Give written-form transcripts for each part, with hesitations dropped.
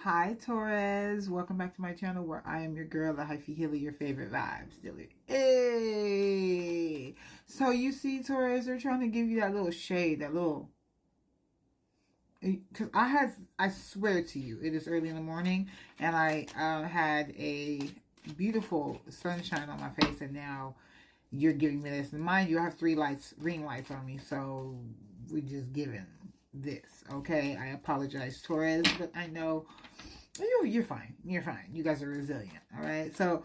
Hi Taurus, welcome back to my channel where I am your girl, the Hyphy healer, your favorite vibes dealer. Hey! So you see Taurus, they're trying to give you that little shade, that little... Because I swear to you, it is early in the morning and I had a beautiful sunshine on my face and now you're giving me this. And mind you, I have 3 ring lights on me, so we're just giving this, okay? I apologize, Taurus, but I know you're fine. You're fine. You guys are resilient, all right? So,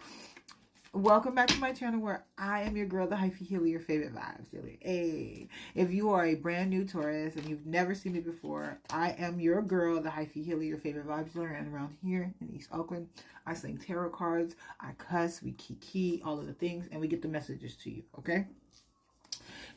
welcome back to my channel where I am your girl, the Hyphy healer, your favorite vibes dealer. Hey, if you are a brand new Taurus and you've never seen me before, I am your girl, the Hyphy healer, your favorite vibes dealer. And around here in East Oakland, I sling tarot cards, I cuss, we kiki, all of the things, and we get the messages to you, okay?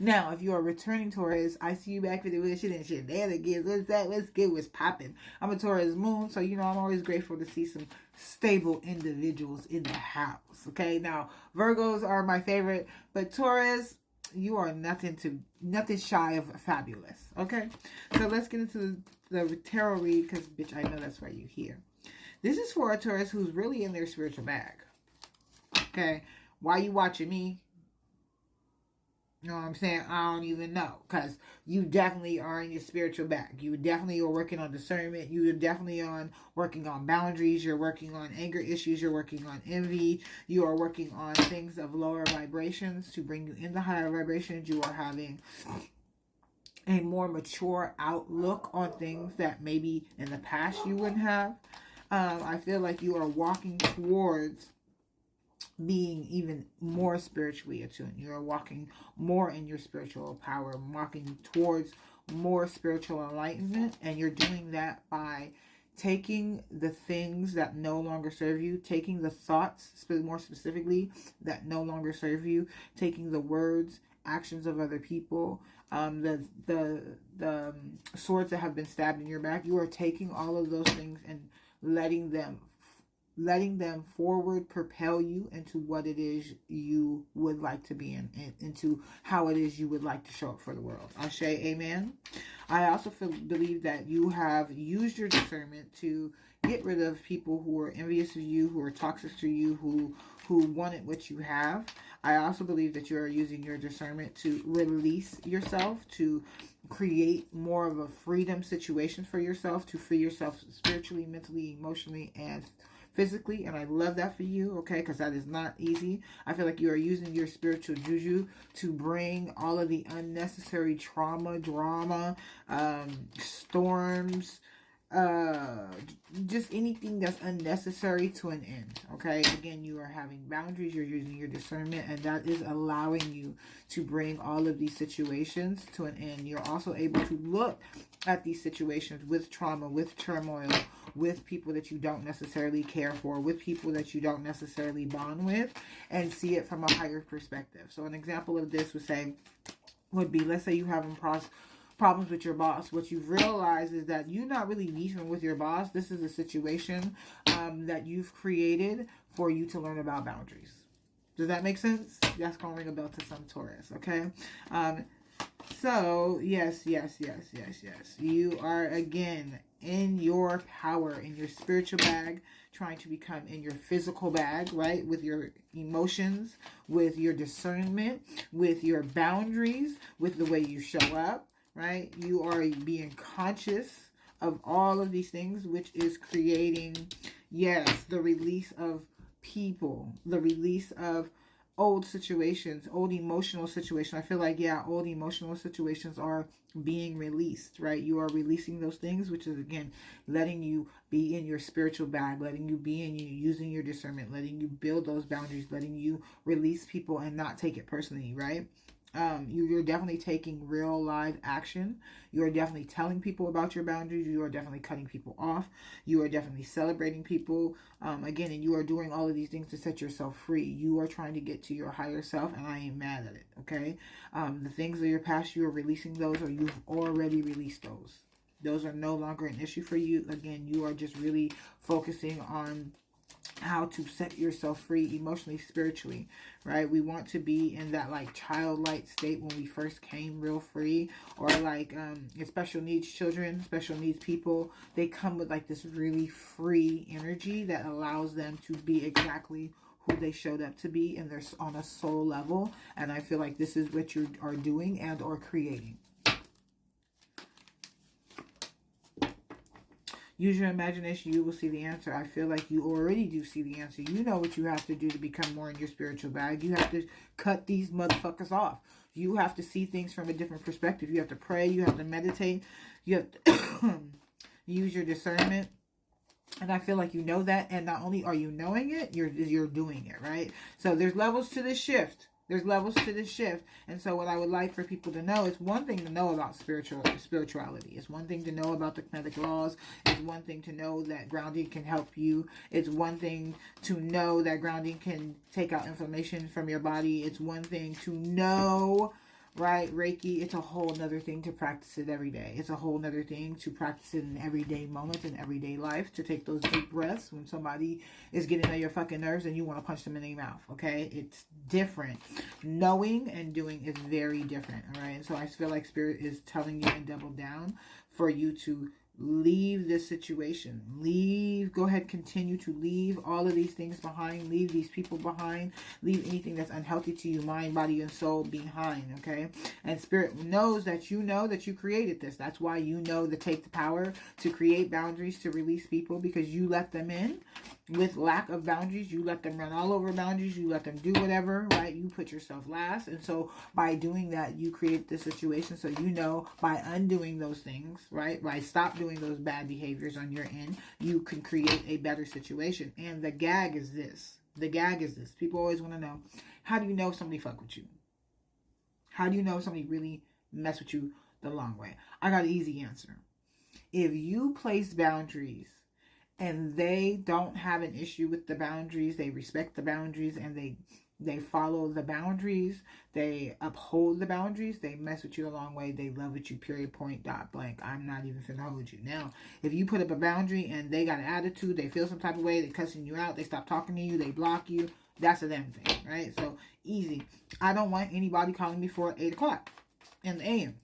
Now, if you are returning Taurus, I see you back for the real shit and shit. There it is. What's that? What's good? What's popping? I'm a Taurus moon, so you know I'm always grateful to see some stable individuals in the house. Okay, now Virgos are my favorite, but Taurus, you are nothing shy of fabulous. Okay, so let's get into the tarot read because bitch, I know that's why you're here. This is for a Taurus who's really in their spiritual bag. Okay, why you watching me? You know what I'm saying? I don't even know. Because you definitely are in your spiritual bag. You definitely are working on discernment. You definitely on working on boundaries. You're working on anger issues. You're working on envy. You are working on things of lower vibrations to bring you into higher vibrations. You are having a more mature outlook on things that maybe in the past you wouldn't have. I feel like you are walking towards being even more spiritually attuned. You are walking more in your spiritual power, walking towards more spiritual enlightenment, and you're doing that by taking the things that no longer serve you, taking the thoughts, more specifically, that no longer serve you, taking the words, actions of other people, the swords that have been stabbed in your back. You are taking all of those things and letting them forward propel you into what it is you would like to be in, and into how it is you would like to show up for the world. Ashe, amen. I also believe that you have used your discernment to get rid of people who are envious of you, who are toxic to you, who wanted what you have. I also believe that you are using your discernment to release yourself, to create more of a freedom situation for yourself, to free yourself spiritually, mentally, emotionally, and physically, and I love that for you, okay, because that is not easy. I feel like you are using your spiritual juju to bring all of the unnecessary trauma, drama, storms, just anything that's unnecessary to an end, okay? Again, you are having boundaries, you're using your discernment, and that is allowing you to bring all of these situations to an end. You're also able to look at these situations with trauma, with turmoil, with people that you don't necessarily care for, with people that you don't necessarily bond with, and see it from a higher perspective. So an example of this would be, let's say you having problems with your boss. What you've realized is that you're not really beefing with your boss. This is a situation that you've created for you to learn about boundaries. Does that make sense? That's going to ring a bell to some Taurus, okay? So, yes. You are, again, in your power, in your spiritual bag, trying to become in your physical bag, right? With your emotions, with your discernment, with your boundaries, with the way you show up, right? You are being conscious of all of these things, which is creating, yes, the release of people, the release of old situations, old emotional situations. I feel like, yeah, old emotional situations are being released, right? You are releasing those things, which is, again, letting you be in your spiritual bag, letting you be in you, using your discernment, letting you build those boundaries, letting you release people and not take it personally, right? You're definitely taking real live action. You are definitely telling people about your boundaries. You are definitely cutting people off. You are definitely celebrating people. Again, and you are doing all of these things to set yourself free. You are trying to get to your higher self, and I ain't mad at it, okay? The things of your past, you are releasing those, or you've already released those. Those are no longer an issue for you. Again, you are just really focusing on how to set yourself free emotionally, spiritually, right? We want to be in that like childlike state when we first came, real free. Or like special needs children, special needs people, they come with like this really free energy that allows them to be exactly who they showed up to be, and they're on a soul level. And I feel like this is what you are doing and or creating. Use your imagination, you will see the answer. I feel like you already do see the answer. You know what you have to do to become more in your spiritual bag. You have to cut these motherfuckers off. You have to see things from a different perspective. You have to pray. You have to meditate. You have to use your discernment. And I feel like you know that. And not only are you knowing it, you're doing it, right? So there's levels to this shift. There's levels to this shift. And so what I would like for people to know, it's one thing to know about spirituality. It's one thing to know about the kinetic laws. It's one thing to know that grounding can help you. It's one thing to know that grounding can take out inflammation from your body. It's one thing to know, right, Reiki. It's a whole nother thing to practice it every day. It's a whole nother thing to practice it in everyday moments, in everyday life, to take those deep breaths when somebody is getting on your fucking nerves and you want to punch them in the mouth, okay? It's different. Knowing and doing is very different, all right? And so I feel like Spirit is telling you and double down for you to leave this situation. Go ahead, continue to leave all of these things behind. Leave these people behind. Leave anything that's unhealthy to you, mind, body, and soul behind, okay? And Spirit knows that you know that you created this. That's why you know to take the power to create boundaries, to release people, because you let them in with lack of boundaries. You let them run all over boundaries. You let them do whatever, right? You put yourself last. And so by doing that, you create this situation. So you know by undoing those things, right? By stop doing those bad behaviors on your end, you can create a better situation. And the gag is this. The gag is this. People always want to know, how do you know if somebody fuck with you? How do you know if somebody really mess with you the long way? I got an easy answer. If you place boundaries and they don't have an issue with the boundaries, they respect the boundaries, and they follow the boundaries, they uphold the boundaries, they mess with you a long way, they love with you, period, point, dot, blank. I'm not even finna hold you. Now, if you put up a boundary and they got an attitude, they feel some type of way, they cussing you out, they stop talking to you, they block you, that's a them thing, right? So, easy. I don't want anybody calling me before 8 o'clock in the a.m.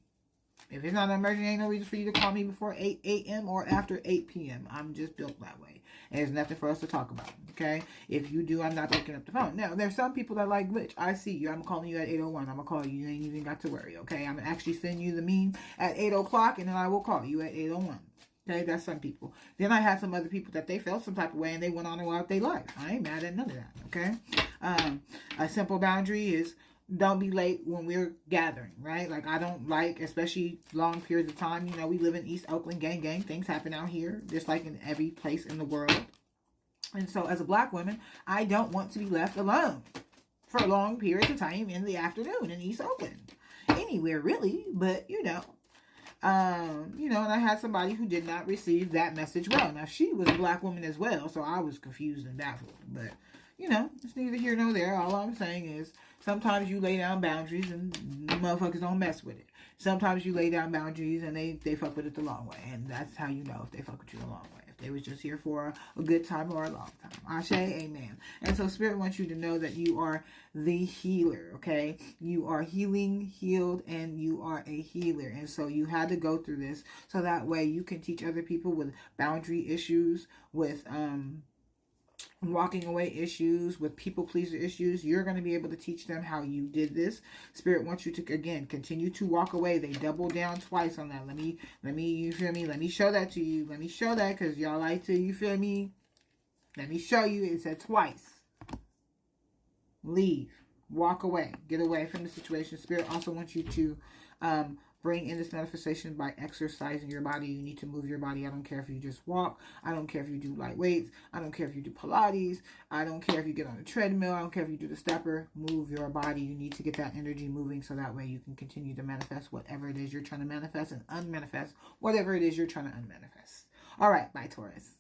If it's not an emergency, ain't no reason for you to call me before 8 a.m. or after 8 p.m. I'm just built that way. And there's nothing for us to talk about, okay? If you do, I'm not picking up the phone. Now, there's some people that like glitch. I see you. I'm calling you at 8:01. I'm going to call you. You ain't even got to worry, okay? I'm going to actually send you the meme at 8 o'clock, and then I will call you at 8:01. Okay, that's some people. Then I had some other people that they felt some type of way, and they went on about their life. I ain't mad at none of that, okay? A simple boundary is, don't be late when we're gathering, right? Like, I don't like, especially long periods of time. You know, we live in East Oakland, gang. Things happen out here, just like in every place in the world. And so, as a black woman, I don't want to be left alone for long periods of time in the afternoon in East Oakland. Anywhere, really, but, you know, and I had somebody who did not receive that message well. Now, she was a black woman as well, so I was confused and baffled. But, it's neither here nor there. All I'm saying is, sometimes you lay down boundaries and motherfuckers don't mess with it. Sometimes you lay down boundaries and they fuck with it the long way. And that's how you know if they fuck with you the long way. If they was just here for a good time or a long time. Ashe, amen. And so Spirit wants you to know that you are the healer, okay? You are healing, healed, and you are a healer. And so you had to go through this so that way you can teach other people with boundary issues, with walking away issues, with people pleaser issues. You're going to be able to teach them how you did this. Spirit wants you to, again, continue to walk away. They double down twice on that. Let me, you feel me? Let me show that to you. Let me show that, because y'all like to, you feel me? Let me show you. It said twice. Leave. Walk away. Get away from the situation. Spirit also wants you to bring in this manifestation by exercising your body. You need to move your body. I don't care if you just walk. I don't care if you do light weights. I don't care if you do Pilates. I don't care if you get on a treadmill. I don't care if you do the stepper. Move your body. You need to get that energy moving so that way you can continue to manifest whatever it is you're trying to manifest and unmanifest whatever it is you're trying to unmanifest. All right. Bye, Taurus.